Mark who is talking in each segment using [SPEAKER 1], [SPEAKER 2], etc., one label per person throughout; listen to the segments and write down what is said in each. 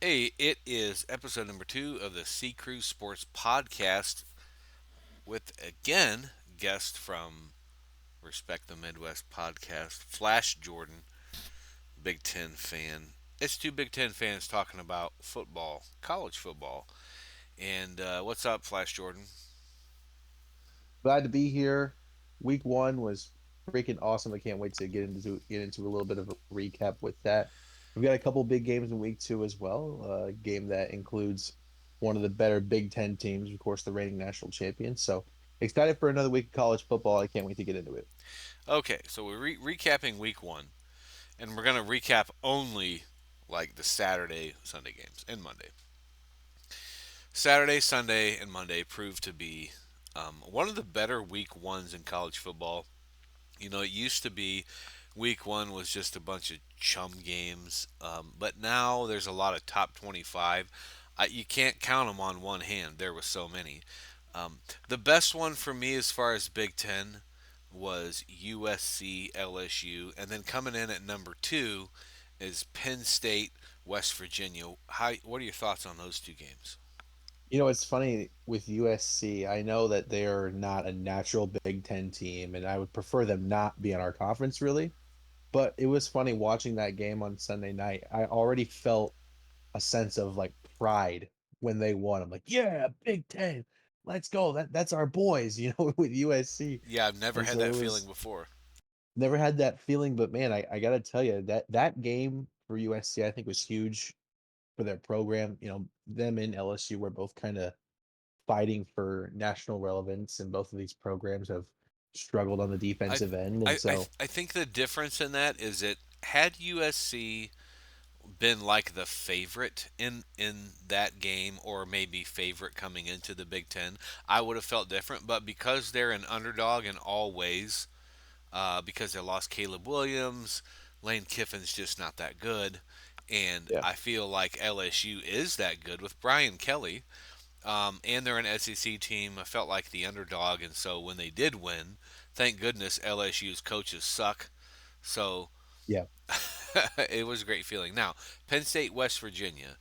[SPEAKER 1] Hey, it is episode number 2 of the Sea Cruise Sports Podcast with, again, guest from Respect the Midwest podcast, Flash Jordan, Big Ten fan. It's two Big Ten fans talking about football, college football. And what's up, Flash Jordan?
[SPEAKER 2] Glad to be here. Week one was freaking awesome. I can't wait to get into a little bit of a recap with that. We've got a couple big games in week two as well. A game that includes one of the better Big Ten teams, of course, the reigning national champions. So excited for another week of college football. I can't wait to get into it.
[SPEAKER 1] Okay, so we're recapping week 1, and we're going to recap only like the Saturday, Sunday games, and Monday. Saturday, Sunday, and Monday proved to be one of the better week 1s in college football. You know, it used to be week 1 was just a bunch of chum games, but now there's a lot of top 25. You can't count them on one hand. There were so many. The best one for me as far as Big Ten was USC LSU, and then coming in at number 2 is Penn State West Virginia. What are your thoughts on those two games?
[SPEAKER 2] It's funny with USC. I know that they're not a natural Big Ten team, and I would prefer them not be in our conference, really. But it was funny watching that game on Sunday night. I already felt a sense of like pride when they won. I'm like, yeah, Big Ten, let's go. That's our boys, with USC.
[SPEAKER 1] Yeah, I've never
[SPEAKER 2] And
[SPEAKER 1] had
[SPEAKER 2] so it
[SPEAKER 1] that feeling
[SPEAKER 2] was
[SPEAKER 1] before.
[SPEAKER 2] never had that feeling, but man, I gotta tell you that game for USC I think was huge for their program. Them and LSU were both kind of fighting for national relevance, and both of these programs have struggled on the
[SPEAKER 1] I,
[SPEAKER 2] defensive end, and so
[SPEAKER 1] I think the difference in that is that had USC been like the favorite in that game, or maybe favorite coming into the Big Ten, I would have felt different. But because they're an underdog in all ways, because they lost Caleb Williams, Lane Kiffin's just not that good, and
[SPEAKER 2] yeah.
[SPEAKER 1] I feel like LSU is that good with Brian Kelly. And they're an SEC team. I felt like the underdog, and so when they did win, thank goodness LSU's coaches suck. So
[SPEAKER 2] Yeah.
[SPEAKER 1] it was a great feeling. Now, Penn State, West Virginia,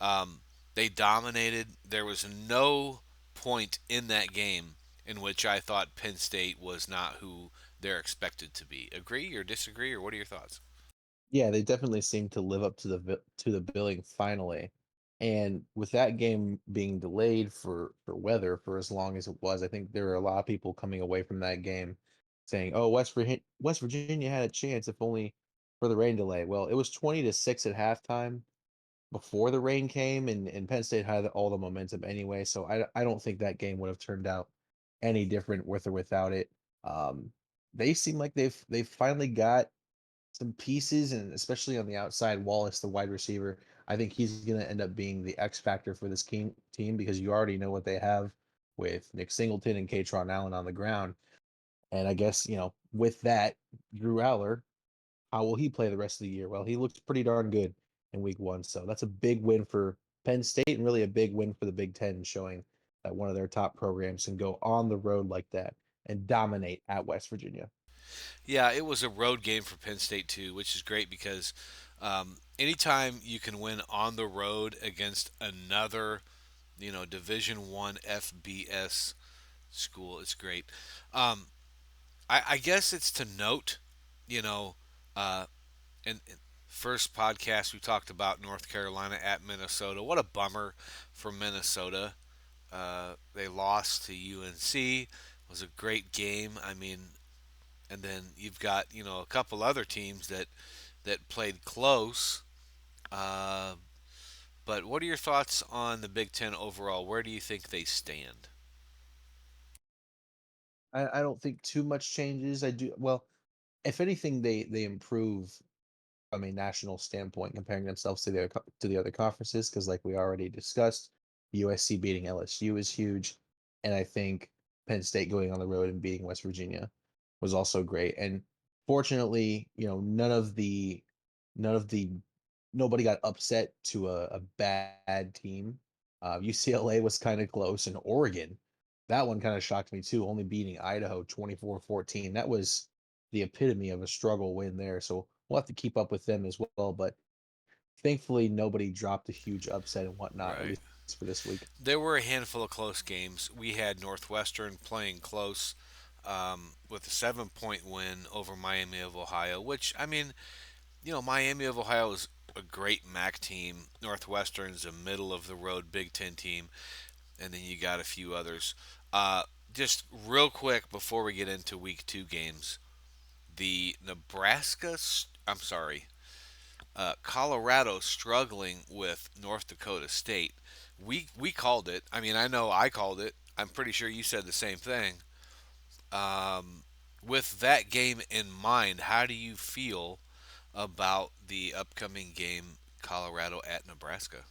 [SPEAKER 1] um, they dominated. There was no point in that game in which I thought Penn State was not who they're expected to be. Agree or disagree, or what are your thoughts?
[SPEAKER 2] Yeah, they definitely seem to live up to the billing finally. And with that game being delayed for weather for as long as it was, I think there were a lot of people coming away from that game saying, "Oh, West Virginia had a chance if only for the rain delay." Well, it was 20-6 at halftime before the rain came, and Penn State had all the momentum anyway. So I don't think that game would have turned out any different with or without it. They seem like they've finally got some pieces, and especially on the outside, Wallace, the wide receiver. I think he's going to end up being the X factor for this team because you already know what they have with Nick Singleton and Katron Allen on the ground. And I guess, with that, Drew Aller, how will he play the rest of the year? Well, he looked pretty darn good in week one. So that's a big win for Penn State and really a big win for the Big Ten, showing that one of their top programs can go on the road like that and dominate at West Virginia.
[SPEAKER 1] Yeah, it was a road game for Penn State too, which is great because anytime you can win on the road against another, Division 1 FBS school, it's great. Um, I guess it's to note, you know, uh, in first podcast we talked about North Carolina at Minnesota. What a bummer for Minnesota. They lost to UNC. It was a great game. I mean, and then you've got a couple other teams that played close. Uh, but what are your thoughts on the Big Ten overall? Where do you think they stand?
[SPEAKER 2] I don't think too much changes. I do well, if anything, they improve from a national standpoint, comparing themselves to the other conferences. Because like we already discussed, USC beating LSU is huge, and I think Penn State going on the road and beating West Virginia was also great. And fortunately, none of the nobody got upset to a bad team. UCLA was kind of close, and Oregon, that one kind of shocked me too, only beating Idaho 24-14. That was the epitome of a struggle win there. So we'll have to keep up with them as well. But thankfully nobody dropped a huge upset and whatnot, at
[SPEAKER 1] Right.
[SPEAKER 2] least for this week.
[SPEAKER 1] There were a handful of close games. We had Northwestern playing close with a 7 point win over Miami of Ohio, which, I mean, Miami of Ohio is a great MAC team. Northwestern's a middle of the road Big Ten team, and then you got a few others. Uh, just real quick before we get into week two games, the I'm sorry, Colorado struggling with North Dakota State. We called it. I mean, I know I called it. I'm pretty sure you said the same thing. With that game in mind, how do you feel about the upcoming game, Colorado at Nebraska?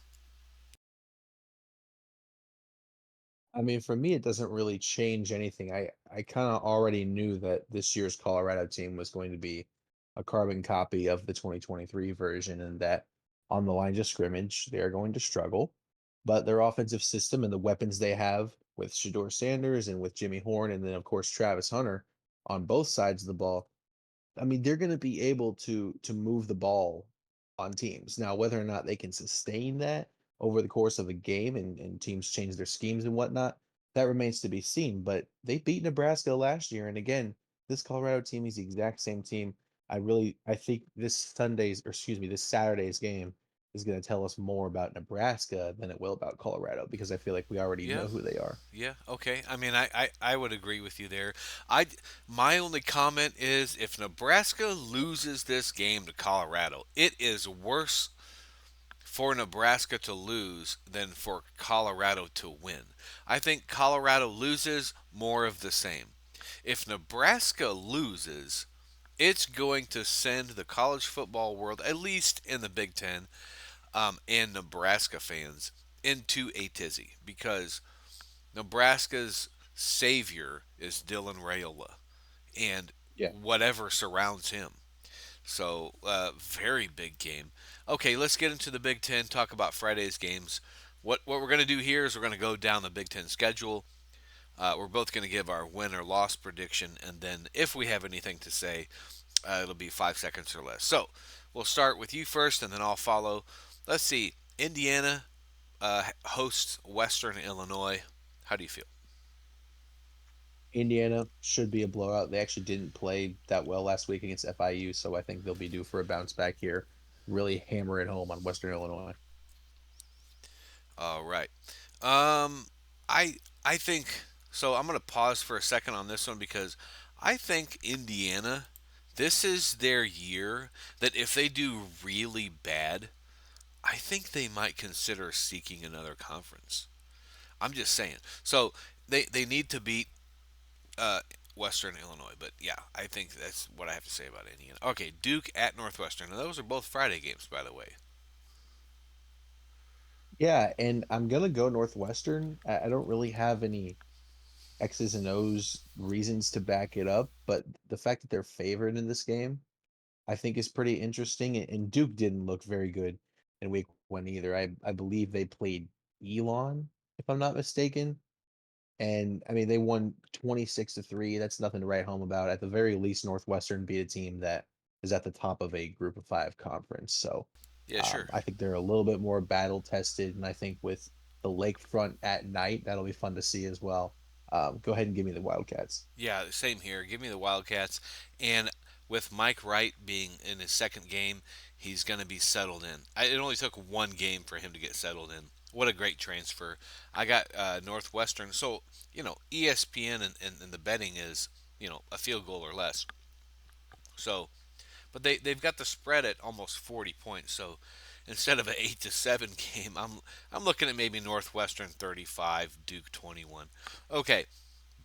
[SPEAKER 2] I mean, for me, it doesn't really change anything. I kind of already knew that this year's Colorado team was going to be a carbon copy of the 2023 version, and that on the lines of scrimmage, they're going to struggle. But their offensive system and the weapons they have with Shador Sanders and with Jimmy Horn, and then of course Travis Hunter on both sides of the ball, I mean, they're going to be able to move the ball on teams. Now, whether or not they can sustain that over the course of a game and teams change their schemes and whatnot, that remains to be seen. But they beat Nebraska last year, and again, this Colorado team is the exact same team. I think this Sunday's or excuse me, this Saturday's game is going to tell us more about Nebraska than it will about Colorado because I feel like we already
[SPEAKER 1] Yeah,
[SPEAKER 2] know who they are.
[SPEAKER 1] yeah, okay. I mean, I would agree with you there. My only comment is if Nebraska loses this game to Colorado, it is worse for Nebraska to lose than for Colorado to win. I think Colorado loses more of the same. If Nebraska loses, it's going to send the college football world, at least in the Big Ten, and Nebraska fans into a tizzy because Nebraska's savior is Dylan Rayola and
[SPEAKER 2] Yeah.
[SPEAKER 1] whatever surrounds him. So, very big game. Okay, let's get into the Big Ten. Talk about Friday's games. What we're going to do here is we're going to go down the Big Ten schedule. We're both going to give our win or loss prediction, and then if we have anything to say, it'll be 5 seconds or less. So, we'll start with you first, and then I'll follow. Let's see. Indiana hosts Western Illinois. How do you feel?
[SPEAKER 2] Indiana should be a blowout. They actually didn't play that well last week against FIU, so I think they'll be due for a bounce back here. Really hammer it home on Western Illinois.
[SPEAKER 1] All right. Um, I think so. I'm going to pause for a second on this one because I think Indiana, this is their year that if they do really bad, I think they might consider seeking another conference. I'm just saying. So they need to beat uh, Western Illinois, but yeah, I think that's what I have to say about Indiana. Okay, Duke at Northwestern. Now, those are both Friday games, by the way.
[SPEAKER 2] Yeah, and I'm gonna go Northwestern. I don't really have any X's and O's reasons to back it up, but the fact that they're favored in this game, I think is pretty interesting. And Duke didn't look very good in week one either. I believe they played Elon, if I'm not mistaken. And I mean, they won 26-3. That's nothing to write home about. At the very least, Northwestern beat a team that is at the top of a group of five conference. So
[SPEAKER 1] Yeah, sure.
[SPEAKER 2] I think they're a little bit more battle tested. And I think with the lakefront at night, that'll be fun to see as well. Go ahead and give me the Wildcats.
[SPEAKER 1] Yeah, same here. Give me the Wildcats. And with Mike Wright being in his second game, he's going to be settled in. It only took one game for him to get settled in. What a great transfer. I got Northwestern. So, ESPN and the betting is, a field goal or less. So, but they've got the spread at almost 40 points. So, instead of an 8-7 game, I'm looking at maybe Northwestern 35, Duke 21. Okay,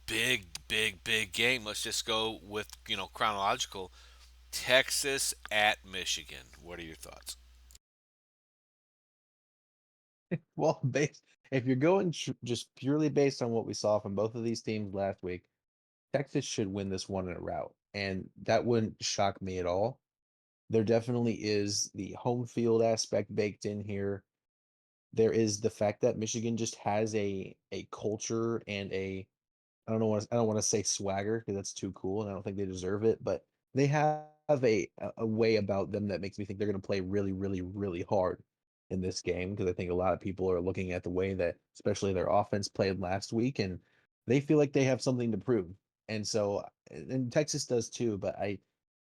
[SPEAKER 1] big game. Let's just go with chronological. Texas at Michigan. What are your thoughts?
[SPEAKER 2] Well, if you're going just purely based on what we saw from both of these teams last week, Texas should win this one in a rout. And that wouldn't shock me at all. There definitely is the home field aspect baked in here. There is the fact that Michigan just has a culture and I don't want to say swagger because that's too cool and I don't think they deserve it, but they have have a way about them that makes me think they're going to play really, really, really hard in this game because I think a lot of people are looking at the way that, especially their offense played last week, and they feel like they have something to prove. And so, and Texas does too. But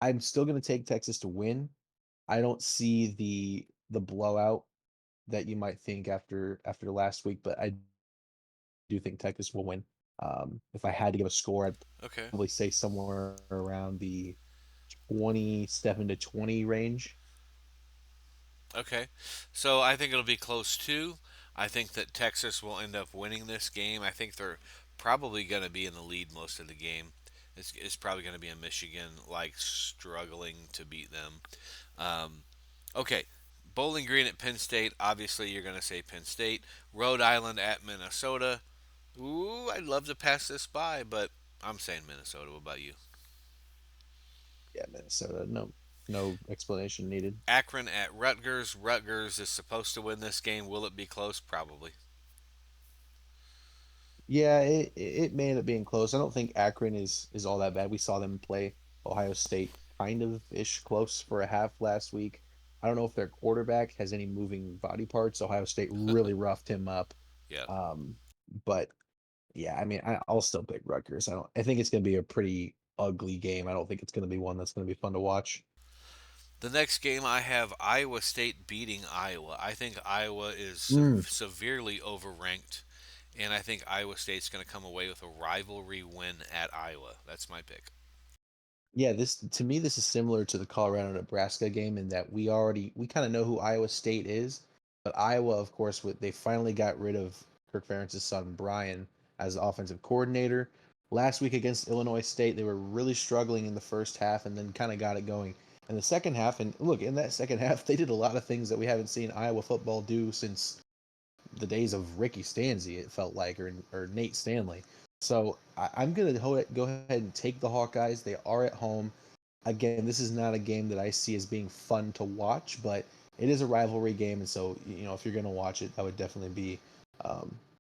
[SPEAKER 2] I'm still going to take Texas to win. I don't see the blowout that you might think after last week, but I do think Texas will win. If I had to give a score, I'd
[SPEAKER 1] Okay.
[SPEAKER 2] probably say somewhere around the 27-20 range.
[SPEAKER 1] Okay. So I think it'll be close too. I think that Texas will end up winning this game. I think they're probably going to be in the lead most of the game. It's probably going to be a Michigan like struggling to beat them. Um, okay. Bowling Green at Penn State. Obviously, you're going to say Penn State. Rhode Island at Minnesota. Ooh, I'd love to pass this by, but I'm saying Minnesota. What about you?
[SPEAKER 2] Yeah, Minnesota. No, no explanation needed.
[SPEAKER 1] Akron at Rutgers. Rutgers is supposed to win this game. Will it be close? Probably.
[SPEAKER 2] Yeah, it may end up being close. I don't think Akron is all that bad. We saw them play Ohio State kind of ish close for a half last week. I don't know if their quarterback has any moving body parts. Ohio State really roughed him up.
[SPEAKER 1] Yeah.
[SPEAKER 2] Um, but yeah, I mean, I'll still pick Rutgers. I don't. I think it's going to be a pretty ugly game. I don't think it's going to be one that's going to be fun to watch.
[SPEAKER 1] The next game I have Iowa State beating Iowa. I think Iowa is
[SPEAKER 2] Mm.
[SPEAKER 1] severely overranked, and I think Iowa State's going to come away with a rivalry win at Iowa. That's my pick.
[SPEAKER 2] Yeah, this to me this is similar to the Colorado Nebraska game in that we kind of know who Iowa State is, but Iowa, of course, they finally got rid of Kirk Ferentz's son Brian as the offensive coordinator. Last week against Illinois State, they were really struggling in the first half and then kind of got it going in the second half. And look, in that second half, they did a lot of things that we haven't seen Iowa football do since the days of Ricky Stanzi, it felt like, or Nate Stanley. So I'm going to go ahead and take the Hawkeyes. They are at home. Again, this is not a game that I see as being fun to watch, but it is a rivalry game. And so, if you're going to watch it, that would definitely be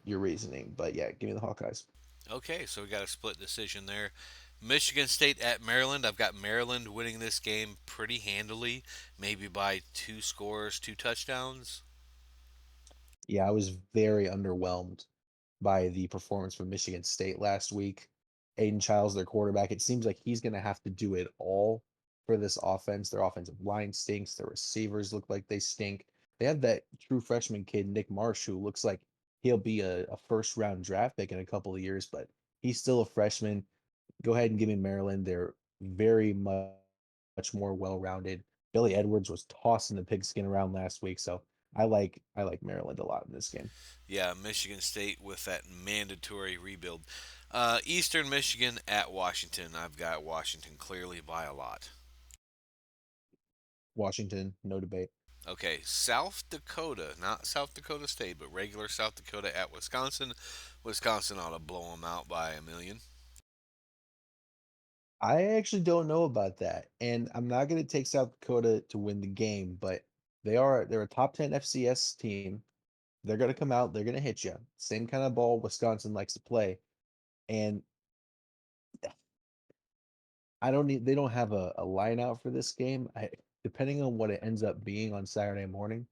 [SPEAKER 2] your reasoning. But yeah, give me the Hawkeyes.
[SPEAKER 1] Okay, so we got a split decision there. Michigan State at Maryland. I've got Maryland winning this game pretty handily, maybe by two scores, two touchdowns.
[SPEAKER 2] Yeah, I was very underwhelmed by the performance from Michigan State last week. Aiden Childs, their quarterback, it seems like he's going to have to do it all for this offense. Their offensive line stinks. Their receivers look like they stink. They have that true freshman kid, Nick Marsh, who looks like he'll be a first round draft pick in a couple of years, but he's still a freshman. Go ahead and give me Maryland. They're very much more well rounded. Billy Edwards was tossing the pigskin around last week, so I like Maryland a lot in this game.
[SPEAKER 1] Yeah, Michigan State with that mandatory rebuild. Eastern Michigan at Washington. I've got Washington clearly by a lot.
[SPEAKER 2] Washington, no debate.
[SPEAKER 1] Okay, South Dakota, not South Dakota State, but regular South Dakota at Wisconsin. Wisconsin ought to blow them out by a million.
[SPEAKER 2] I actually don't know about that, and I'm not going to take South Dakota to win the game, but they're a top 10 FCS team. They're going to come out, they're going to hit you. Same kind of ball Wisconsin likes to play, and I don't need they don't have a line out for this game. Depending on what it ends up being on Saturday morning,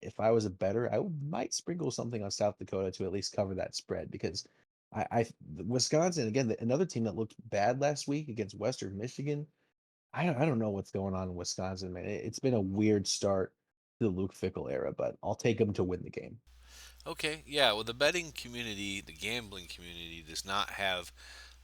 [SPEAKER 2] if I was a better, might sprinkle something on South Dakota to at least cover that spread because Wisconsin again, another team that looked bad last week against Western Michigan. I don't know what's going on in Wisconsin, man. It's been a weird start to the Luke Fickle era, but I'll take them to win the game.
[SPEAKER 1] Okay, yeah, well, the betting community, the gambling community, does not have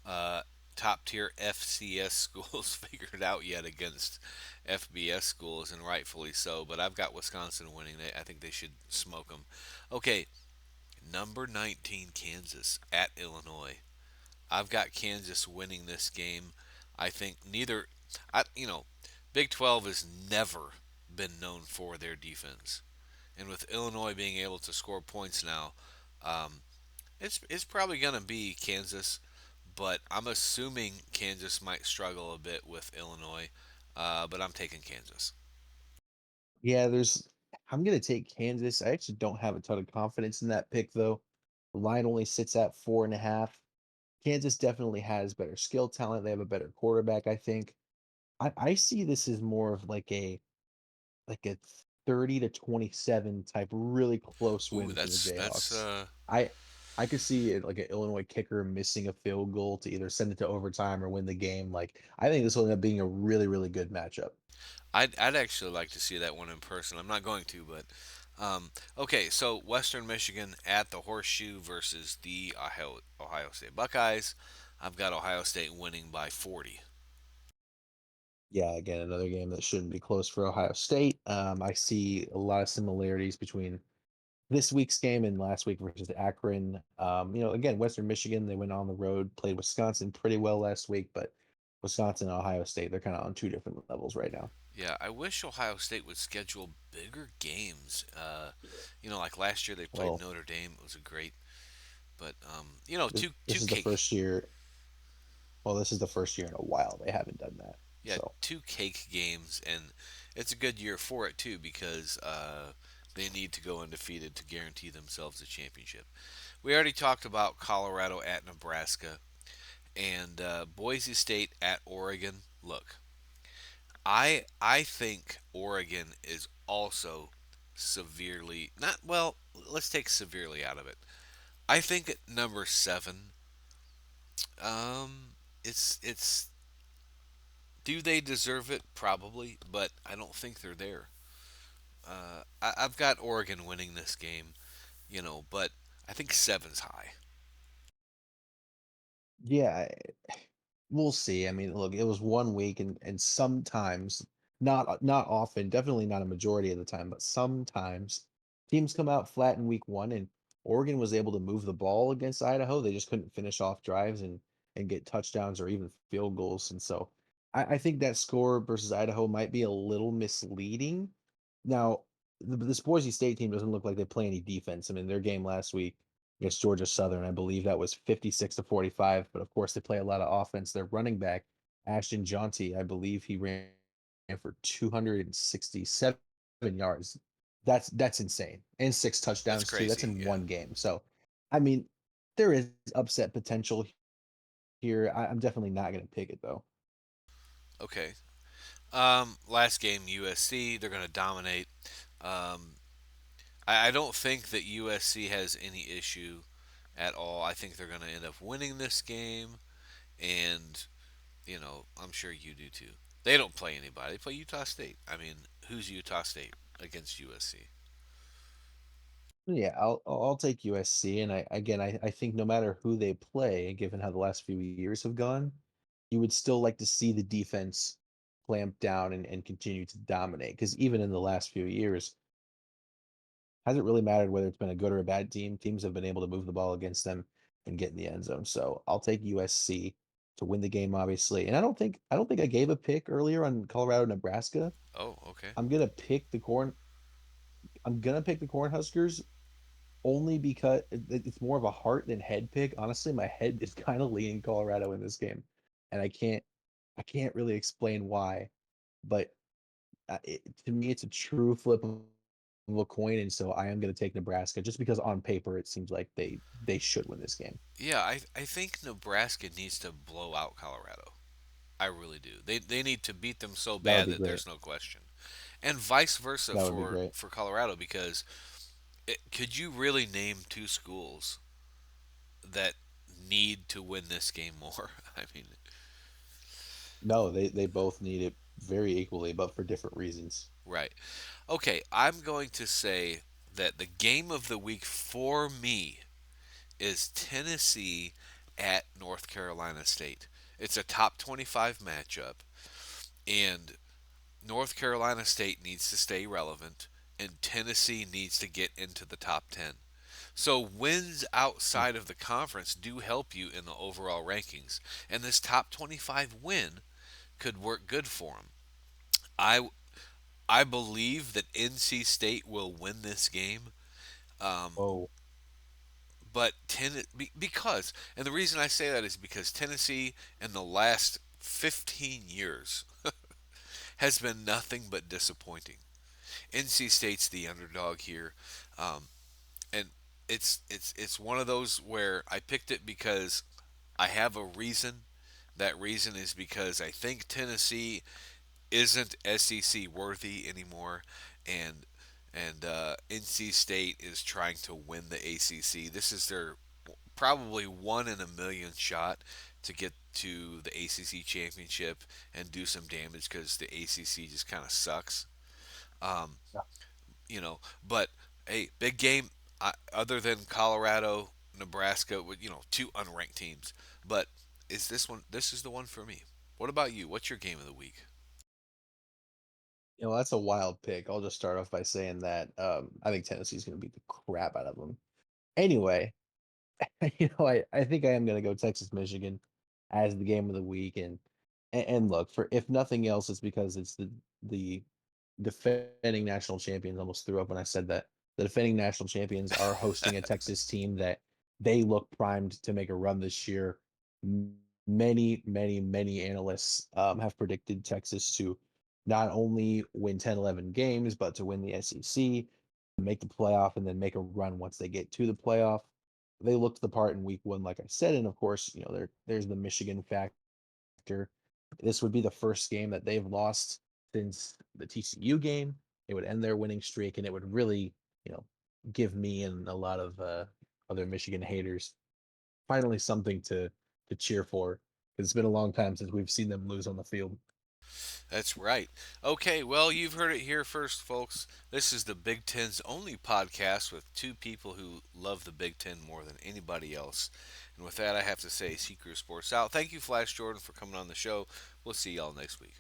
[SPEAKER 1] uh, top tier FCS schools figured out yet against FBS schools, and rightfully so. But I've got Wisconsin winning. I think they should smoke them. Okay, number 19, Kansas at Illinois. I've got Kansas winning this game. I think neither, Big 12 has never been known for their defense. And with Illinois being able to score points now, um, it's probably going to be Kansas, but I'm assuming Kansas might struggle a bit with Illinois. But I'm taking Kansas.
[SPEAKER 2] Yeah, I'm gonna take Kansas. I actually don't have a ton of confidence in that pick though. The line only sits at 4.5. Kansas definitely has better skill talent. They have a better quarterback, I think. I see this as more of like a 30-27 type really close
[SPEAKER 1] Ooh,
[SPEAKER 2] win for the
[SPEAKER 1] that's
[SPEAKER 2] Jayhawks. I I could see it like an Illinois kicker missing a field goal to either send it to overtime or win the game. Like I think this will end up being a really, really good matchup.
[SPEAKER 1] I'd actually like to see that one in person. I'm not going to, but okay. So Western Michigan at the Horseshoe versus the Ohio State Buckeyes. I've got Ohio State winning by 40.
[SPEAKER 2] Yeah, again, another game that shouldn't be close for Ohio State. I see a lot of similarities between this week's game and last week versus Akron. Again, Western Michigan, they went on the road, played Wisconsin pretty well last week, but Wisconsin and Ohio State, they're kind of on two different levels right now.
[SPEAKER 1] Yeah, I wish Ohio State would schedule bigger games. Like last year they played
[SPEAKER 2] Well,
[SPEAKER 1] Notre Dame. It was a great, but
[SPEAKER 2] this
[SPEAKER 1] two
[SPEAKER 2] is the
[SPEAKER 1] cake.
[SPEAKER 2] first year. Well, this is the first year in a while they haven't done that.
[SPEAKER 1] Yeah,
[SPEAKER 2] So,
[SPEAKER 1] two cake games, and it's a good year for it too because they need to go undefeated to guarantee themselves a championship. We already talked about Colorado at Nebraska and Boise State at Oregon. Look, I think Oregon is also severely not well. Let's take severely out of it. I think at number 7, it's do they deserve it? Probably, but I don't think they're there. I've got Oregon winning this game, but I think seven's high.
[SPEAKER 2] yeah, we'll see. I mean, look, it was 1 week, and sometimes, not often, definitely not a majority of the time, but sometimes teams come out flat in week one, and Oregon was able to move the ball against Idaho. They just couldn't finish off drives and get touchdowns or even field goals. And so I think that score versus Idaho might be a little misleading. Now, this Boise State team doesn't look like they play any defense. I mean, their game last week against Georgia Southern. I believe that was 56-45. But of course, they play a lot of offense. Their running back, Ashton Jaunty, I believe he ran for 267 yards. That's insane. And six
[SPEAKER 1] That's
[SPEAKER 2] touchdowns too. That's
[SPEAKER 1] crazy.
[SPEAKER 2] in
[SPEAKER 1] Yeah.
[SPEAKER 2] one game. So, I mean, there is upset potential here. I'm definitely not going to pick it though.
[SPEAKER 1] Okay. Last game, USC. They're going to dominate. Um, I don't think that USC has any issue at all. I think they're going to end up winning this game, and I'm sure you do too. They don't play anybody. They play Utah State. I mean, who's Utah State against USC?
[SPEAKER 2] Yeah, I'll take USC, and I think no matter who they play, given how the last few years have gone, you would still like to see the defense clamp down and continue to dominate. Because even in the last few years, hasn't really mattered whether it's been a good or a bad team. Teams have been able to move the ball against them and get in the end zone. So I'll take USC to win the game, obviously. And I don't think I gave a pick earlier on Colorado, Nebraska.
[SPEAKER 1] Oh, okay.
[SPEAKER 2] I'm gonna pick the corn. I'm gonna pick the Cornhuskers only because it's more of a heart than head pick. Honestly, my head is kind of leaning Colorado in this game, and I can't really explain why, but to me, it's a true flip of a coin, and so I am going to take Nebraska just because on paper it seems like they should win this game.
[SPEAKER 1] Yeah, I think Nebraska needs to blow out Colorado. I really do. They need to beat them so
[SPEAKER 2] That would
[SPEAKER 1] bad
[SPEAKER 2] be
[SPEAKER 1] that
[SPEAKER 2] great.
[SPEAKER 1] there's no question, and vice versa
[SPEAKER 2] That would be
[SPEAKER 1] for
[SPEAKER 2] great.
[SPEAKER 1] Colorado because could you really name two schools that need to win this game more? I mean,
[SPEAKER 2] No, they both need it very equally, but for different reasons.
[SPEAKER 1] right. Okay, I'm going to say that the game of the week for me is Tennessee at North Carolina State. It's a top 25 matchup, and North Carolina State needs to stay relevant, and Tennessee needs to get into the top 10. So wins
[SPEAKER 2] Hmm.
[SPEAKER 1] outside of the conference do help you in the overall rankings, and this top 25 win could work good for them. I I believe that NC State will win this game,
[SPEAKER 2] Oh,
[SPEAKER 1] but because and the reason I say that is because Tennessee in the last 15 years has been nothing but disappointing. NC State's the underdog here, um, and it's one of those where I picked it because I have a reason, That reason is because I think Tennessee isn't SEC worthy anymore, and NC State is trying to win the ACC. This is their probably 1 in a million shot to get to the ACC championship and do some damage because the ACC just kind of sucks. Um,
[SPEAKER 2] Yeah.
[SPEAKER 1] but hey, big game. Other than Colorado, Nebraska, with two unranked teams, but is this one? This is the one for me. What about you? What's your game of the week?
[SPEAKER 2] That's a wild pick. I'll just start off by saying that I think Tennessee's going to beat the crap out of them. Anyway, I think I am going to go Texas Michigan as the game of the week, and look, for if nothing else, it's because it's the defending national champions. Almost threw up when I said that. The defending national champions are hosting a Texas team that they look primed to make a run this year. Many analysts have predicted Texas to not only win 10, 11 games, but to win the SEC, make the playoff, and then make a run once they get to the playoff. They looked the part in week one, like I said, and of course, there's the Michigan factor. This would be the first game that they've lost since the TCU game. It would end their winning streak, and it would really, you know, give me and a lot of other Michigan haters finally something to cheer for. 'Cause it's been a long time since we've seen them lose on the field.
[SPEAKER 1] That's right. Okay, well, you've heard it here first, folks. This is the Big Ten's only podcast with two people who love the Big Ten more than anybody else. And with that, I have to say, Secret Sports out. Thank you, Flash Jordan, for coming on the show. We'll see y'all next week.